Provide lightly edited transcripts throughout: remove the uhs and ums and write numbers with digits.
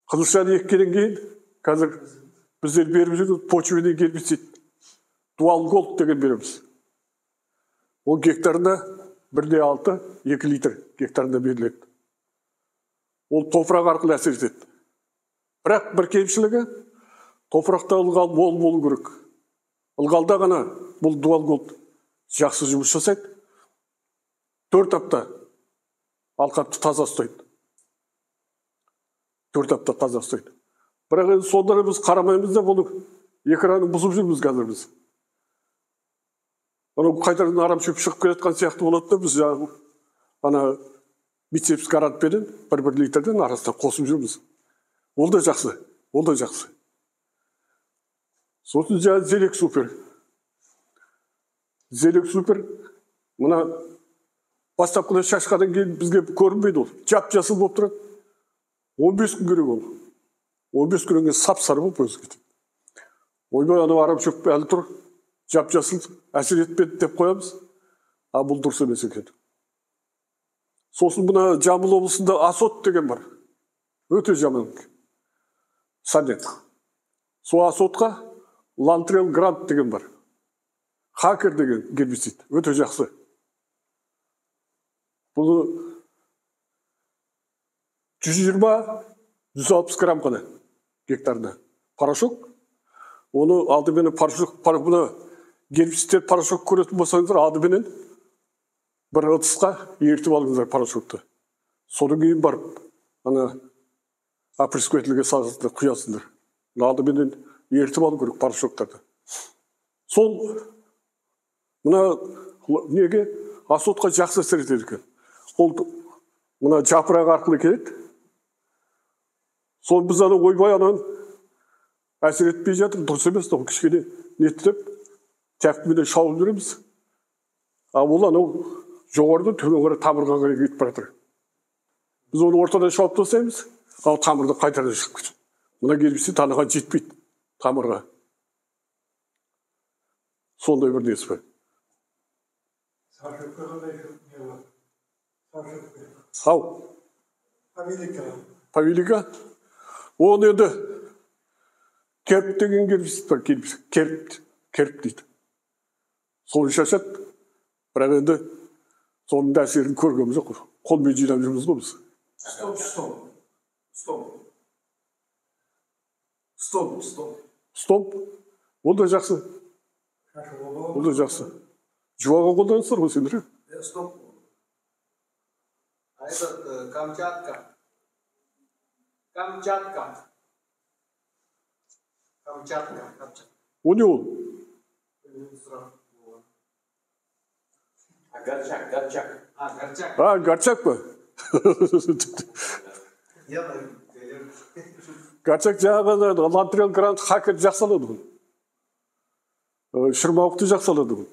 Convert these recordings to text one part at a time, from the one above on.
Қызылшаны еккеннен кейін қазір біздер беріп жүрген почвенный гербицид дуал голд деген береміз. Ол гектарына 1,6 2 литр гектарына беріледі. Ол топырақ арқылы әсер етеді. Бірақ бір кемшілігі топырақта ылғал мол болу керек. Ылғалда ғана бұл дуал голд жақсы жұмыс жасайды. 4 апта алқапты таза ұстайды. 4 апта таза ұстайды. Бірақ енді сонда біз қарамаймыз да бұны экранын бұзып жүрміз қазір біз. Қайтадан арам шөп шығып келеткен сияқты болады да біз ана бицепс гарантпенен 1 литрден арасында қосып жүрміз. Ол да жақсы, ол да жақсы. Сосын Зелек супер. Зелек супер, мына бастапқыда шашқадан кейін бізге көрінбейді ол. Жап-жасыл болып тұрады. 15 күн керек ол. 15 күннен кейін сап-сары болып өзі кетеді. Ойбай, анау арам шөп әлі тұр. Жап-жасыл әсер етпеді деп қоямыз. А бұл дұрыс емес екен. Сосын мына Жамбыл облысында Асот деген бар. Өте жаман. Санет. Сол Асотқа Лантрел Грант деген бар. Хакер деген гербицид. Өте жақсы. Бұл 120-160 грамм қана гектарда. Порошок. Оны алдымен порошок, бұны гербицидтер порошок көретін болсаңыздар, алдымен бір ыдысқа ертіп алыңыздар порошокты. Содан кейін барып, ана опрыскивательге саласында құясыңдар. Алдымен ертіп алу керек порошоктарды. Сол мына неге Асотқа жақсы әсер етеді екен. Ол мына жапырақ арқылы келеді. Сол біз ана ойбай анан әсер етпей жатыр, дұрыс емес, кішкене неттеп, тәпкіменен шауып жүреміз. А ол анау жоғарыда төмен қарай тамырға қарай кетіп бара жатыр. Біз оны ортадан шауып тастаймыз, ал тамырды қайтадан шығып кетеді. Мына гербицид таныға жетпейді тамырға. Сондай бір несі бар. Саршөпке қандай не бар? Саршөпке. Ау. Павелика. Оны енді керп деген гербицид бар. Керп дейді. Соны шашады. Бірақ енді соның да әсерін көргеніміз жоқ. Қолмен жинап жүрміз ғой біз. Стоп. Ол да жақсы. Ол да жақсы. Жуаға қолданыстар ғой сендер. Стоп. А этот Камчатка. O ne ол? Горчак. А, горчак па? Горчак жаңағы Лантрел Грант хакер жақсалады ғой. Шырмауықты жақсалады ғой.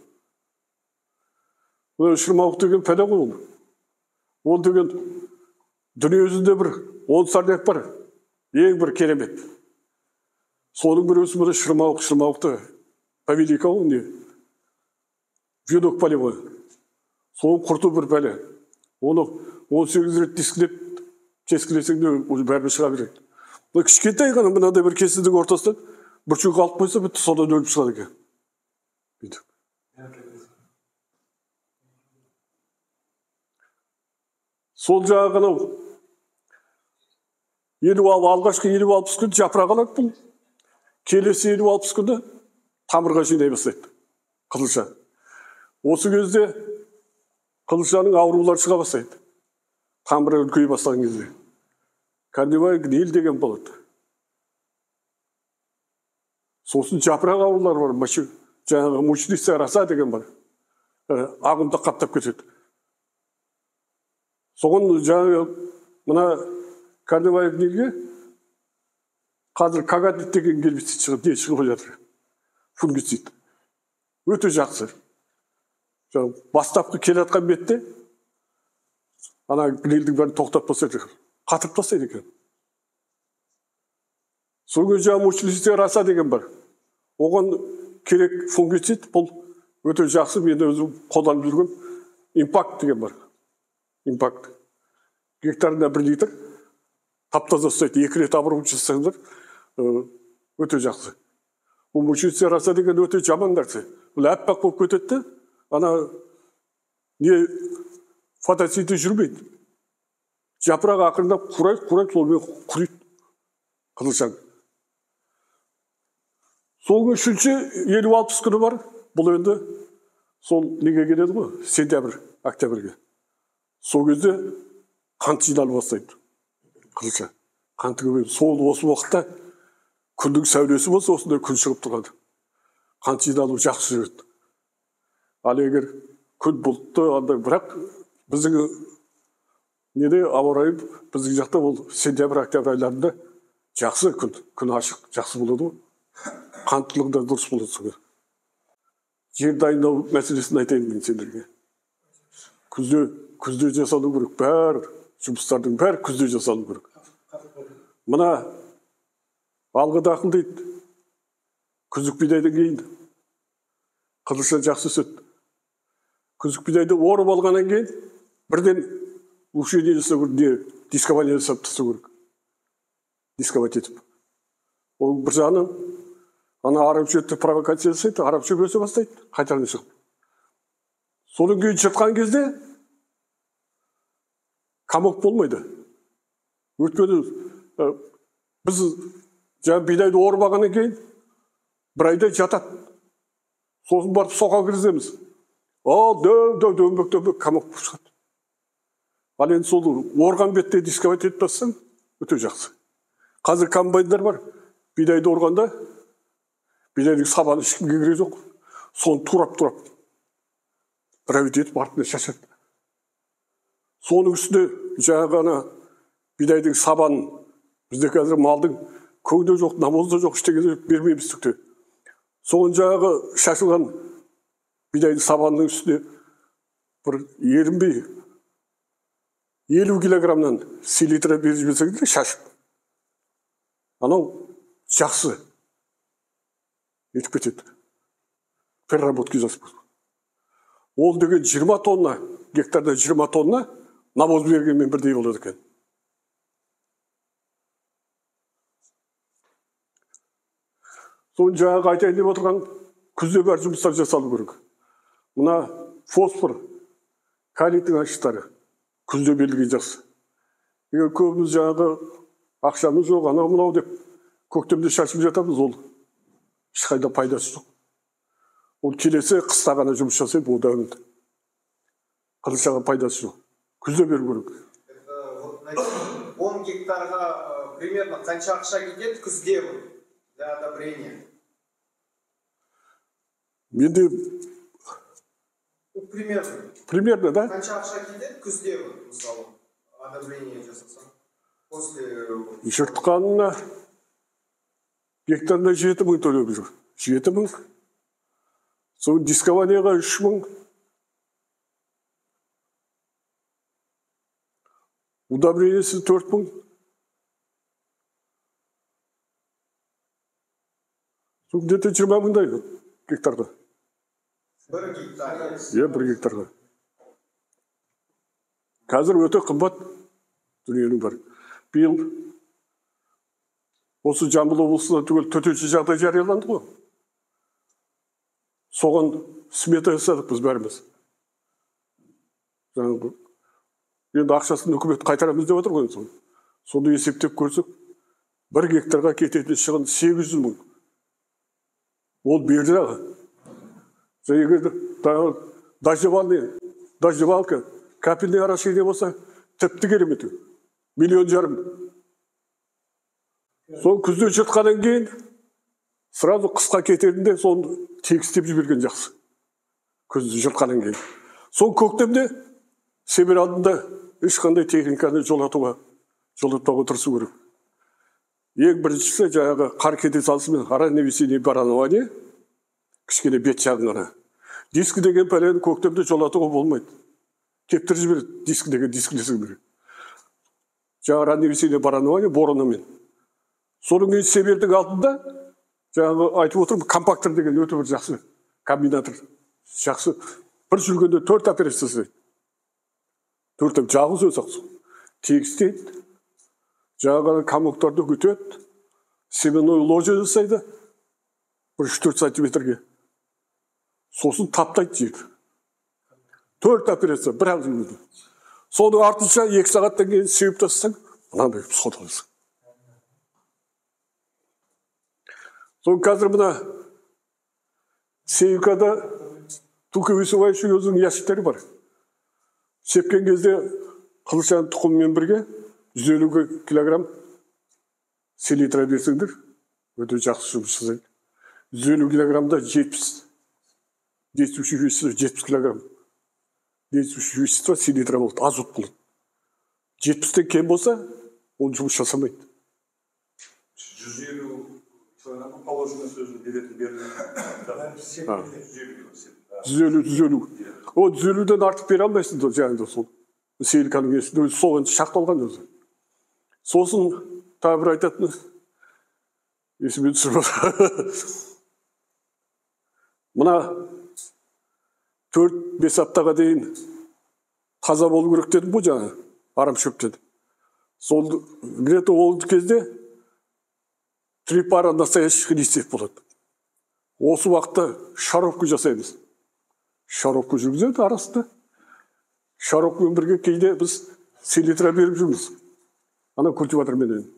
Шырмауық деген пәле ғой ол. Ол деген дүниежүзінде бір 10 сарнек бар. Ең бір керемет. Соның бір өсі бұны шырмауықты Павелика ол не? Венок полевой. Соның құрту бір пәле. Оны 18 рет тескілесеңде бәрі шыға береді. Кішкентай ғана мынандай бір кесілдің ортасынан бір чүк алып қойса, бітті содан өліп шығады екен. Сол жаңағы алғашқы 50-60 күн жапырақ алады бұл. Келесі 50-60 күнді тамырға жинай бастайды. Қызылша. Осы кезде қызылшаның аурулары шыға бастайды. Тамыры үлкейе бастаған кезде. Кандивай гниль деген болады. Сосын жапырақ аурулары бар. Жаңағы мучница раса деген бар. Ағымда қаптап кетеді. Соған жаңағы мына кандивай гнильге қазір кагатит деген гербицид шығып жатыр. Фунгицид. Өте жақсы. Бастапқы келе жатқан бетте ана гнильдің бәрін тоқтап тастайды. Қатырып тастайды екен. Соңғы жаңағы мучница раса деген бар. Оған керек фунгицид, бұл өте жақсы, мен өзім қолданып жүрген импакт деген бар. Импакт. Гектарында 1 литр таптаза ұстайды. 2 рет обруб жасаңдар, өте жақсы. Бұл мучиться раса деген өте жаман нәрсе. Бұл әппақ болып кетеді, ана не фотосинтез жүрмейді. Жапырақ ақырындап құрайды, солмен құриды қызылшаң. Сол 3-ші 50-60 күні бар. Бұл енді сол неге келеді ғой? Сентябрь, октябрьге. Сол кезде қант жиналып бастайды. Қызылша. Қанты көбейіп, сол осы уақытта күннің сәулесі болса, осындай күн шығып тұрады. Қант жиналып жақсы жүреді. Ал егер күн бұлтты, бірақ біздің неде ауа райы біздің жақта ол сентябрь, октябрь айларында жақсы күн ашық, жақсы болады ғой. Қанттылығы да дұрыс болады соңы. Жер дайындау мәселесін айтайын мен сендерге. Күзде жасалу керек, бәрі жұмыстардың бәрі күзде жасалу керек. Мына алғы дақыл дейді, күздік бидайдан кейін қызылша жақсы өседі. Күздік бидайды орып алғаннан кейін бірден ушение жасау керек, дискование жасап тастау керек. Дисковать етіп. Ол бір жағынан ана арам шөпті провокация жасайды, арам шөп өсе бастайды, қайтарынан шығып. Содан кейін жыртқан кезде комок болмайды. Өйткені біз жаңа бидайды орып алғаннан кейін бір айда жатады. Сосын барып соқа кіргіземіз. Ал дөңбек комок болып шығады. Ал енді сол орған бетте дисковать етіп тастасаң, өте жақсы. Қазір комбайндар бар. Бидайды орғанда бидайдың сабаны ешкімге керегі жоқ. Соны турап. Бір етіп артына шашады. Соның үстіне жаңағы ана бидайдың сабанын бізде қазір малдың көңде жоқ, намозда жоқ, ештеңе бермейміз түкте. Соның жаңағы шашылған бидайдың сабанының үстіне бір ерінбей 50 килограммнан селитра беріп жіберсең де шашып. Анау жақсы етіп кетеді. Переработки жасап. Ол деген 20 тонна, гектарда 20 тонна навоз бергенмен бірдей болады екен. Соны жаңағы айтайын деп отырған күзде бәр жұмыстар жасалу керек. Мына фосфор, калийдің ашықтары күзде берілген жақсы. Егер көбіміз жаңағы ақшамыз жоқ, анау деп көктемде шашып жатамыз, ол ешқайда пайдасы жоқ. Ол келесі қыста ғана жұмыс жасайды, ол да өмірді. Қызылшаға пайдасы жоқ. Күзде беру керек. 10 гектарға примерно қанша ақша кетеді күзде для одобрения? Менде примерно, да? Қанша ақша кетеді күзде мысалы одобрение жасасаң? После жыртқанына гектарына 7.000 төлеп жүр. 7.000. Соң дискованияға 3.000. Удобрениесі 4.000. Соң где-то 20.000 гектарға. Бір гектар. Бір гектарға. Қазір өте қымбат дүниенің бар. Биыл осы Жамбыл облысында түгел төтенше жағдай жарияланды ғой. Соған смета жасадық біз бәріміз. Енді ақшасын үкімет қайтарамыз деп отыр ғой. Соны есептеп көрсек, 1 гектарға кететін шығын 800 мың. Ол берді аға. Егер дождевалка, капельный орошение болса, тіпті керемет. 1,5 миллион. Соны күзде жыртқаннан кейін, сразу қысқа кетерінде соны тегістеп жіберген жақсы. Күзде жыртқаннан кейін. Соны көктемде себер алдында ешқандай техниканы жолатпауға тырысу керек. Ең біріншісі жаңағы қар кете салысымен ранневесеннее баранование, кішкене бет жағына. Диск деген пәлені көктемде жолатуға болмайды. Кептіріп жібереді диск деген дисклесін береді. Жаңағы ранневесеннее баранование боронамен. Соның кейін себердің алдында жаңағы айтып отырмын, компактор деген өте бір жақсы комбинатор. Жақсы. Бір жүргенде 4 операция жасайды. 4 жағыз өсақ. Тегістейді. Жаңағы комоктарды көтеді, семенной ложа жасайды, 3-4 сантиметрге. Сосын таптайды жейді. 4 операция, бір ақ жүрмеді. Соның артынша 2 сағаттан кейін сүйіп тастасаң, мынандай сот аласың. Соның қазір мына Сейкада Туковисовайшы өзінің ящиктері бар. Сепкен кезде қылышан тұқыммен бірге 150 килограмм селитра берсеңдер, өте жақсы жұмыс жасайды. 150 килограммда 70 действующий вещество 70 килограмм. Действующий вещество селитра болады, азот болады. 70-тен кем болса, ол жұмыс жасамайды. 150 килограмм положенный сөзін беретін берілген. 150. О, 150-ден артық бере алмайсың жаңында сол. Селиканың есінде өзі соған шақталған өзі. Сосын тағы бір айтатын, есіме түсіріп. Мына 4-5 аптаға дейін таза болу керек дедім бұл жаңа, арам шөптен. Сол где-то ол кезде 3 пара настоящих листьев болады. Осы уақытта шаровка жасаймыз. Шаровка жүргізеді арасында. Шаровкамен бірге кейде біз селитра беріп жүрміз. Ана культиватормен.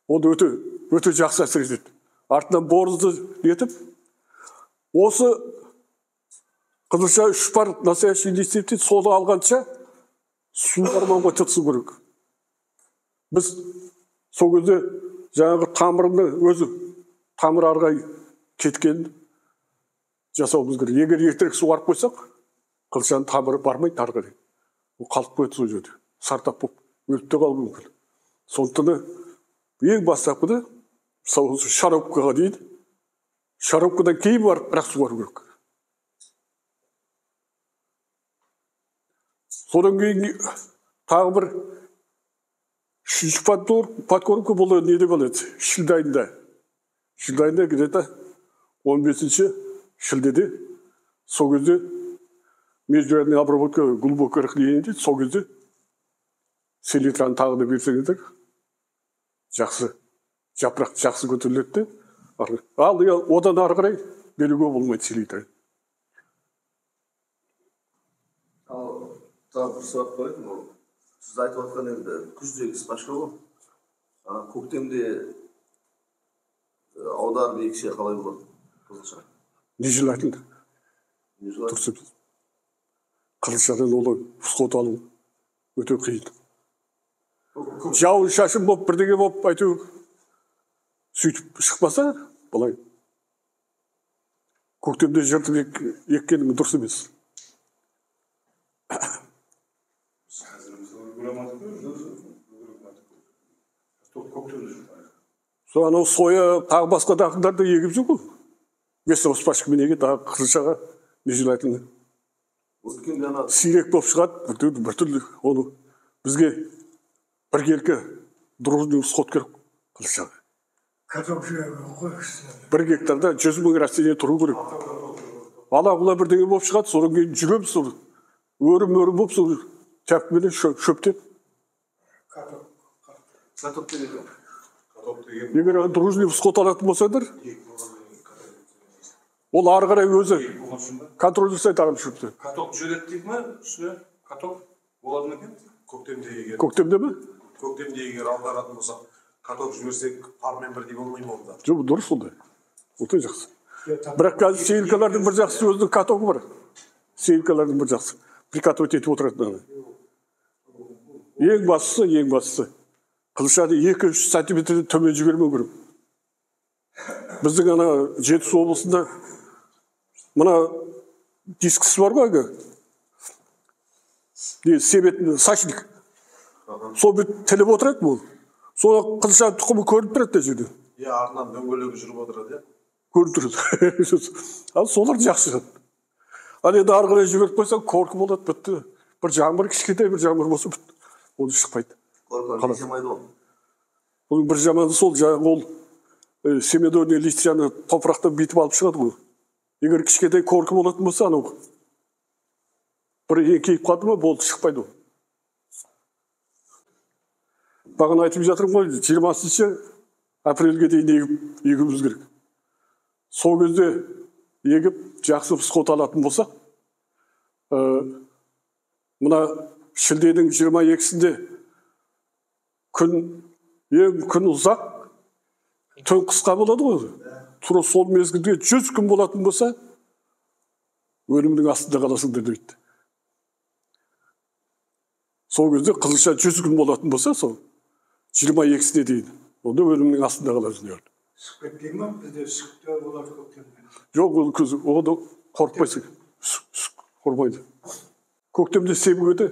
Ол өте жақсы әсер етеді. Артынан борызды етіп, осы қызылша 3 пар настоящий листьев дейді, соны алғанша су орманға тұтсы керек. Біз сол кезде жаңағы тамырыны өзі тамыр арғай кеткен жасауымыз керек. Егер ертерек суарып қойсақ, қылшаның тамыры бармайды ары қарай. Ол қалып қояды сол жерде. Сартап болып өліп те қалуы мүмкін. Сондықтан ең бастапқыда мысалы шаровкаға дейді. Шаровкадан кейін барып бірақ суару керек. Содан кейін тағы бір 3-ші подкормка бұл неде болады? Шілде айында. Шілде айында где-то 15-ші шілдеде сол кезде междурядный обработка глубокой рыхления дейді. Сол кезде селитраны тағы да берсеңіздер жақсы, жапырақ жақсы көтеріледі. Ал одан ары қарай беруге болмайды селитра. Тағы бір сұрақ қояйын, ол сіз айтып отқан енді күздегі вспашка ғой. Көктемде аударып екше қалай болады қызылша? Нежелательно. Дұрыс емес. Қызылшадан олай всход алу өте қиын. Жауын шашын болып бірдеңе болып әйтеуір сөйтіп шықпаса, былай. Көктемде жыртып еккенің дұрыс емес. Сол анау соя, тағы басқа дақылдарды егіп жүр ғой. Весна вспашкамен егеді, тағы қызылшаға нежелательно. Сирек болып шығады, біртүрлі оны бізге біркелкі дружный всход керек қызылшаға. Каток жүйеге қойғысы. 1 гектарда 100 мың растение тұру керек. Ала-құла бірдеңе болып шығады, содан кейін жүреміз сол. Өрім болып сол тәпкіменен шөптеп. Каток деген. Егер дружный всход алатын болсаңдар, ол ары қарай өзі контроль жасайды ағым шөпті. Каток жүреді дейік ма? Үстіне каток болады ма екен? Көктемде егер. Көктемде ме? Көктемде егер аударатын болсақ, каток жіберсек пармен бірдей болмай ма онда? Жоқ, дұрыс ондай. Өте жақсы. Бірақ қазір сейілкалардың бір жақсы өзінің катогы бар. Сейілкалардың бір жақсы. Прикатывать етіп отырады. Ең бастысы. Қызылшаны 2-3 сантиметрден төмен жібермеу керек. Біздің ана Жетісу облысында мына дискісі бар ғой, себетін сачник. Сол бір тіліп отырады бұл. Сол қызылшаны тұқымы көрініп тұрады жерде. Артынан дөңгелегі жүріп отырады, көрініп тұрады. Ал солар жақсы. Ал енді ары қарай жіберіп қойсаң, коркі болады, бітті. Бір жаңбыр, кішкентай бір жаңбыр болса бітті. Ол шықпайды. Корканы жемайды ол. Оның бір жаманы сол, жаңағы ол семедойный листьяны топырақтан битіп алып шығады ғой. Егер кішкентай коркі болатын болса, анау бір кейіп қалды ма, болды, шықпайды ол. бағана айтып жатырмын ғой, 20 апрельге дейін егуіміз керек. Сол кезде егіп, жақсы всход алатын болсақ, мына шілденің 22-сінде күн ұзақ, түн қысқа болады ғой. Тура сол мезгілде 100 күн болатын болса, өлімнің астында қаласыңдар дейді. Сол кезде қызылша 100 күн болатын болса, сол 22-сіне дейін, онда өлімнің астында қаласың дейді. Шығып кетпей ма? Бізде шықты болады көктемде. Жоқ, ол күз, оған қорықпайсың. Қорқмайды. Көктемде себуге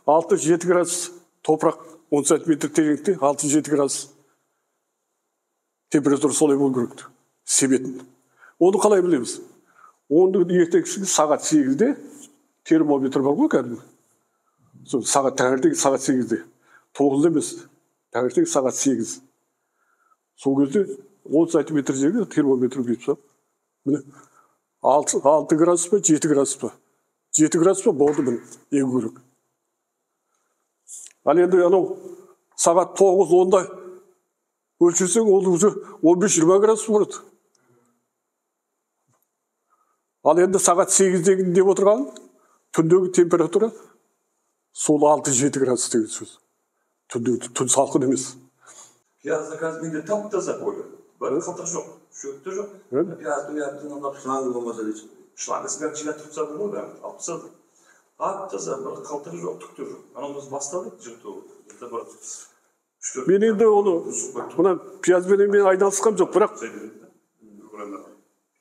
6-7 градус топырақ 10 сантиметр тереңдікте 6-7 градус температура солай болу керек. Себетін. Оны қалай білеміз? Оны ертеңгісін сағат 8-де термометр бар ғой кәдімгі. Таңертең сағат 8-де. 9-да емес. Таңертең сағат 8. Сол кезде 10 сантиметр жерге термометр күйіп сап. Міне 6 градус па, 7 градус па. 7 градус па болды міне егу керек. Ал енді анау сағат 9-10-да өлшесең, ол уже 15-20 градус болады. Ал енді сағат 8-дегі деп отырған түндегі температура сол 6-7 градус деген сөз. Түн салқын емес. Piyazda kazminde tam taza koyuyor. Böyle kaltak yok. Şöpte yok. Piyazda yaptığında Şınağı olmasa da için. şlangısı ben çile tutsadım mı ben? Apsadım. At taza böyle kaltak yok, tuktur yok. Anamız bastadık çıktı o. İşte böyle. Мен енді оны, мына пиязбенен мен айналысқам жоқ, бірақ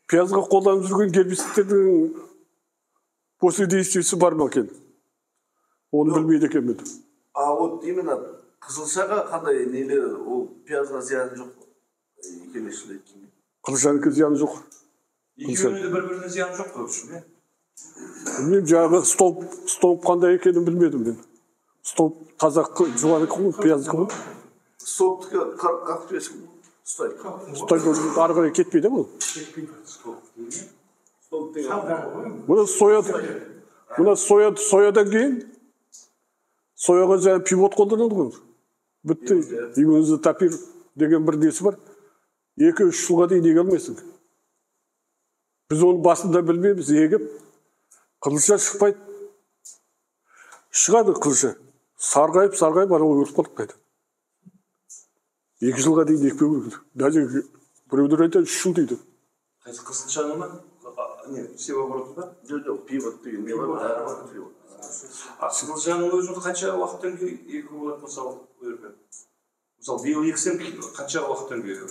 пиязға қолданып жүрген гербицидтердің последействиесі бар ма екен? Оны білмейді екен мен. Вот именно қызылшаға қандай нелер, ол пиязға зияны жоқ екен ешілі екен. Қызылшанікі зияны жоқ. İkisinin de birbirine ziyanı yok ölçüm ya. Білмеймін, жаңағы столб қандай екенін білмедім мен. Столб таза жуаныкі ғой, пияздікі ғой. Столбтікі қақып ешкім ұстайды. Ұстайды, ары қарай кетпейді бұл. Столб деген. Мұны соядан кейін, сояға жаңа пивот қолданады ғой. Бітті, иммунозотапир деген бір несі бар. 2-3 жылға дейін еге алмайсың. Біз оны басында білмейміз, егіп, қызылша шықпайды. Шығады қызылша. Сарғайып, ана өліп қалып қайды. 2 жылға дейін екпеу керек. Даже біреулер айтады 3 жыл дейді. Қайсы қызылшаны ма? Не, севооборот па? Жоқ, пивот деген не бар? Қызылшаның өзін қанша уақыттан кейін егу болады мысалы өрбен? Мысалы биыл ексем қанша уақыттан кейін?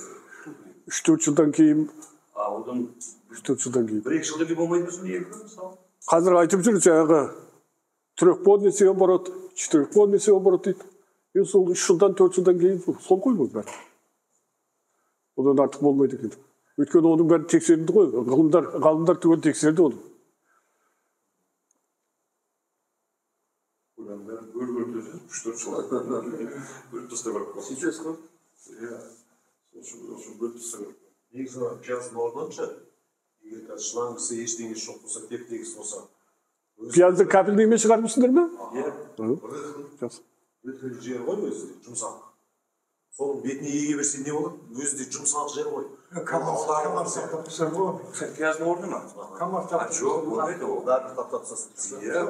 3-4 жылдан кейін. Одан 3-4 жылдан кейін. 1-2 жылдан кейін болмайды ма егу мысалы? Қазір айтып жүр жаңағы трехплодный севооборот, четырехплодный севооборот дейді. Сол 3 жылдан 4 жылдан кейін сол ғой бұл бәрі. Одан артық болмайды екен. Өйткені оның бәрі тексерілді ғой. Ғалымдар түгел тексерді оны. Что бөліп тастау керек. Сейчас қой. Бөліп тастау керек. Негізі пияздың орнынша, егер шлангысы ештеңесі жоқ болса, теп-тегіс болса. Пиязды капельныймен шығармысыңдар ма? Иә. Өткілі жер ғой өзі, жұмсақ. Соның бетіне еге берсе не болады? Өзі де жұмсақ жер ғой. Камар сақтапса болады. Пияздың орны ма? Камар Жоқ, болмайды ол. Бәрін таптатсасын. Иә.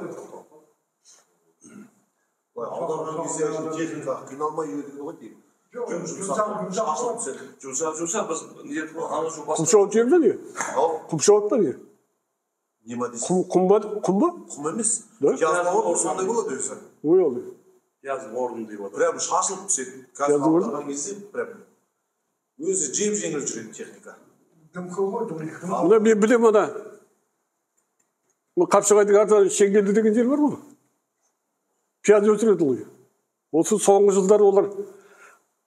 Аударған кезде техника қиналмай үйретеді ғой деймін. Жұмсақ біз ана жол басты. Құмшауыт жем бе не? Құмшауыт па не? Нема дейсің? Құм ба? Құм емес. Пияздың орны сондай болады өзі. Ой олай. Пияздың орны деп отыр. Прям шашылып түседі. Қазір аударған кезде прям өзі жем-жеңіл жүреді техника. Дымқыл ғой, дымқыл. Мұна мен білем ана. Қапшағайдың артынан Шеңгелді деген жер бар ғой. Пияз өсіреді ғой. Осы соңғы жылдар олар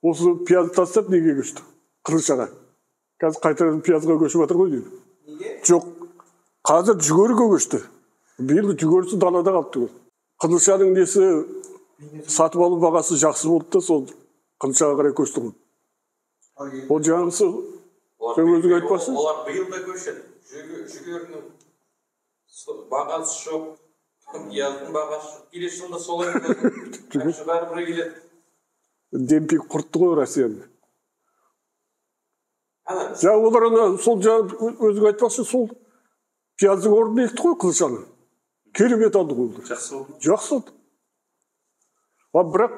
осы пиязды тастап неге көшті? Қызылшаға. Қазір қайтадан пиязға көшіп жатыр ғой дейді. Неге? Жоқ. Қазір жүгеріге көшті. Биыл жүгерісі далада қалыпты. Қызылшаның несі сатып алу бағасы жақсы болды да сол қызылшаға қарай көшті ғой. Ол жаңғысы сен өзің айтпасың? Олар биыл да көшеді. Жүгерінің бағасы жоқ. Пияздың бағасы жоқ. Келесі жылда солай болады. Бәрібір келеді. демпинг құртты ғой Россияны. Ana. Олар ана сол өзің айтпақшы сол пияздың орнына екті ғой Қызылшаны. Керемет алды ғой олар. Жақсы болды. Жақсы алды. Бірақ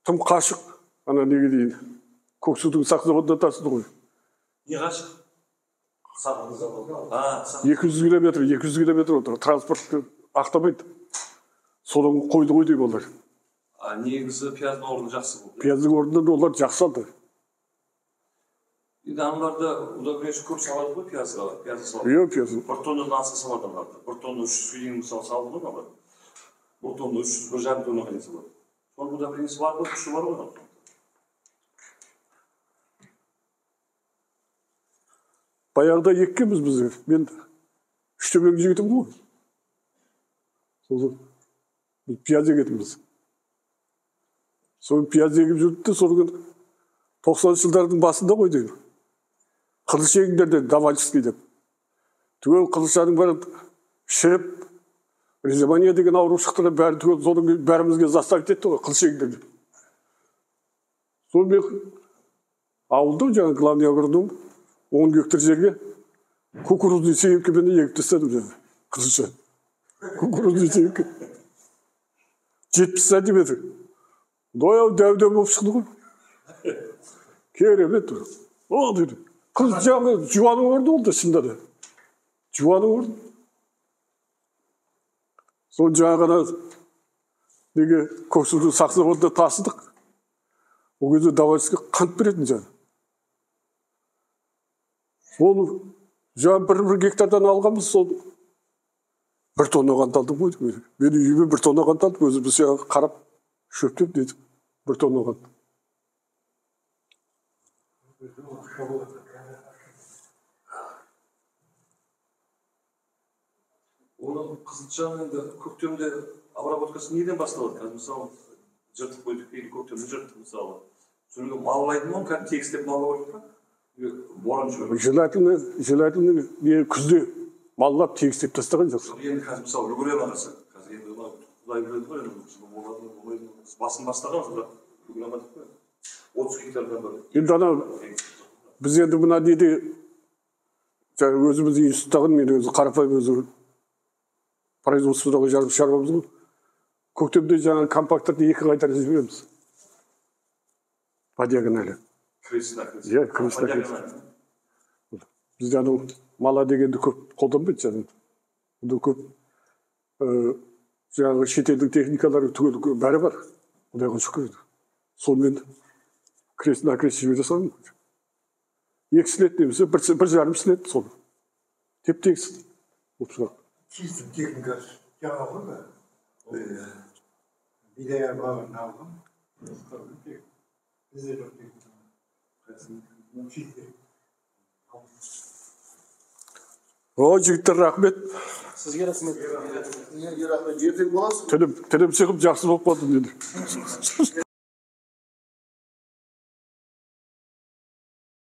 тым қашық ана неге дейін Көксудың сақ заводына тасыды ғой. Не қашық? 200 километр отыр. Транспорт ақтамайды. Содан қойды ғой деймін олар. Негізі пияздың орны жақсы болды. Пияздың орнынан олар жақсы алды. Енді аналарда удобрение көп салады ғой пиязға. Пиязға салады. Иә, пияз. Bir tonnadan аса салады аналарда. Bir tonna 300 дейін мысалы салды ғой аналар. Bir tonna 300, 1,5 tonna қайын салады. Соның удобрениесі бар ғой, күші бар ғой. Баяғыда еккенбіз біз. Мен үштөбек жігітім ғой. Сосын біз пияз егетінбіз. Соны пияз егіп жүрді, соны 90 жылдардың басында ғой деймін. Қылыш егіңдер деді, Давальский деп. Түгел Қылышаның бәрі шіріп, Реземания деген ауру шықты, бәрі түгел соның бәрімізге заставить етті ғой, қылыш егіңдер деп. Соны мен ауылда жаңа главный агроном 10 гектар жерге кукурузный сеянкамен егіп тастадым жаңа. Қызылша. Кукурузный сеянка. 70 сантиметр. Дәу болып шықты ғой. Керемет. О, деді. Қыз жаңа жуаның орды oldu шында да. Жуаның орды. Соны жаңа ғана неге Көксудың сақ заводына тасыдық. Ол кезде Давальский қант беретін жаңа. Соны жаңа бір гектардан алғанбыз, соны 1 тонна қант алдым ғой. Мен үйіме 1 тонна қант алдым, өзі біз жаңа қарап шөптеп дедім. 1 тонна қант. Оның Қызылшаның енді көктемде обработкасы неден басталады? Қазір мысалы жыртып қойдық дейді, көктемде жыртып мысалы. Сонда маллайды ма, кәдімгі тегістеп маллап қойдық па? Боран жіберіп. Желательно күзде маллап тегістеп тастаған жоқсың. Енді қазір мысалы үлгіре алмасақ, қазір енді Құдай біледі ғой, енді басын бастаған, бірақ үлгіре алмадық қой. 30 гектардан бөлек. Енді ана біз енді мына неде өзіміз институттағын, мен өзі қарапайым өзі производстводағы жарым шаруамыз ғой. Көктемде жаңа компакторды 2 қайтарып жібереміз. По диагонали. Иә, кресна кресна. Біз жаңа мала дегенді көп қолданбайды жаңа. Бұл көп жаңағы шетелдің техникалары түгел бәрі бар. Құдайға шүкір. Сонымен кресна крест жібере саламын. 2 слет немесе 1,5 слет сол. Теп-тегіс. Чистым техника жаңа ғой да. Бидая бағын алғым. Бізде жоқ техника. О, жігіттер, рахмет. Сізге рахмет. Ертең боласыз. Тілім шығып жақсы болып қалдым деді.